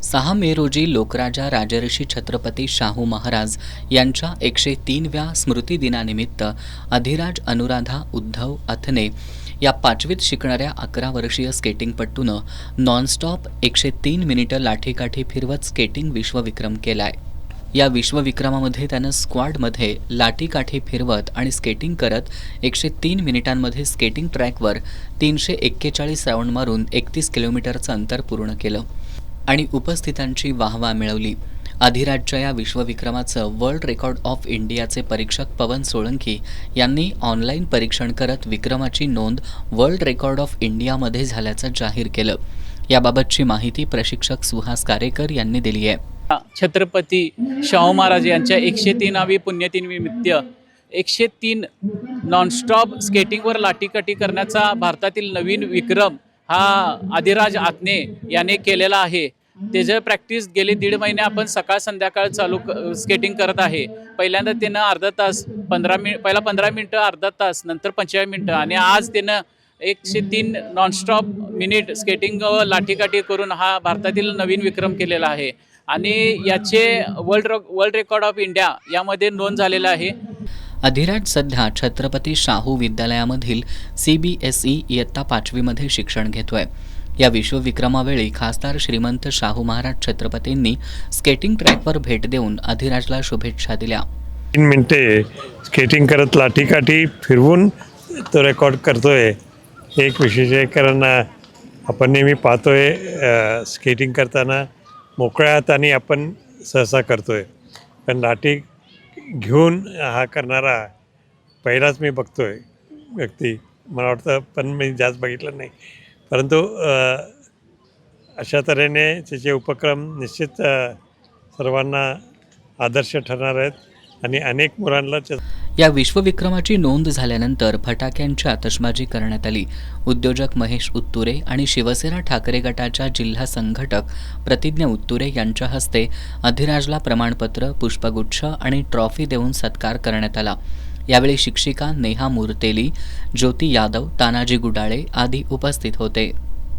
6 मे रोजी लोकराजा राजर्षी छत्रपती शाहू महाराज यांच्या 103व्या स्मृतिदिनानिमित्त अधिराज अनुराधा उद्धव अथने या 5वीत शिकणाऱ्या 11 वर्षीय स्केटिंगपटूनं नॉनस्टॉप 103 मिनिटं लाठीकाठी फिरवत स्केटिंग विश्वविक्रम केलाय। या विश्वविक्रमामध्ये त्यानं स्क्वॉडमध्ये लाठीकाठी फिरवत आणि स्केटिंग करत 103 मिनिटांमध्ये स्केटिंग ट्रॅकवर 341 राऊंड मारून 31 किलोमीटरचं अंतर पूर्ण केलं आणि उपस्थितांची वाहवा मिळवली। अधिराजच्या या विश्वविक्रमाचं वर्ल्ड रेकॉर्ड ऑफ इंडियाचे परीक्षक पवन सोळंकी यांनी ऑनलाईन परीक्षण करत विक्रमाची नोंद वर्ल्ड रेकॉर्ड ऑफ इंडियामध्ये झाल्याचं जाहीर केलं। याबाबतची माहिती प्रशिक्षक सुहास कारेकर यांनी दिली आहे। छत्रपती शाहू महाराज यांच्या 103वी पुण्यतिथीनिमित्त 103 नॉनस्टॉप स्केटिंगवर लाठीकाठी करण्याचा भारतातील नवीन विक्रम हा अधिराज आत्ने याने केलेला आहे। त्याचं प्रॅक्टिस गेले 1.5 महिने आपण सकाळ संध्याकाळ चालू स्केटिंग करत आहे। पहिल्यांदा त्यानं अर्धा तास 15 मिनिटं अर्धा तास नंतर 45 मिनिटं आणि आज त्यानं 103 नॉनस्टॉप मिनिट स्केटिंग व लाठीकाठी करून हा भारतातील नवीन विक्रम केलेला आहे आणि याचे वर्ल्ड रेकॉर्ड ऑफ इंडिया यामध्ये नोंद झालेला आहे। अधिराज सध्या छत्रपती शाहू विद्यालयामधील CBSE इयत्ता 5वीमध्ये शिक्षण घेतोय। या विश्वविक्रमावेळी खासदार श्रीमंत शाहू महाराज छत्रपतींनी स्केटिंग ट्रॅकवर भेट देऊन अधिराजला शुभेच्छा दिल्या। 3 मिनिटे स्केटिंग करत लाठीकाठी फिरवून तो रेकॉर्ड करतोय एक विशेष आहे, कारण आपण नेहमी पाहतोय स्केटिंग करताना मोकळ्या हाताने आपण सहसा करतोय, पण लाठी घेऊन हा करणारा पहिलाच मी बघतोय व्यक्ती, मला वाटतं, पण मी जास्त बघितलं नाही, परंतु अशा तऱ्हेने त्याचे उपक्रम निश्चित सर्वांना आदर्श ठरणार आहेत आणि अनेक मुलांना या विश्वविक्रमाची नोंद झाल्यानंतर फटाक्यांची आतषबाजी करण्यात आली। उद्योजक महेश उत्तुरे आणि शिवसेना ठाकरे गटाच्या जिल्हा संघटक प्रतिज्ञा उत्तुरे यांच्या हस्ते अधिराजला प्रमाणपत्र, पुष्पगुच्छ आणि ट्रॉफी देऊन सत्कार करण्यात आला। यावेळी शिक्षिका नेहा मुरतेली, ज्योती यादव, तानाजी गुडाळे आदी उपस्थित होते।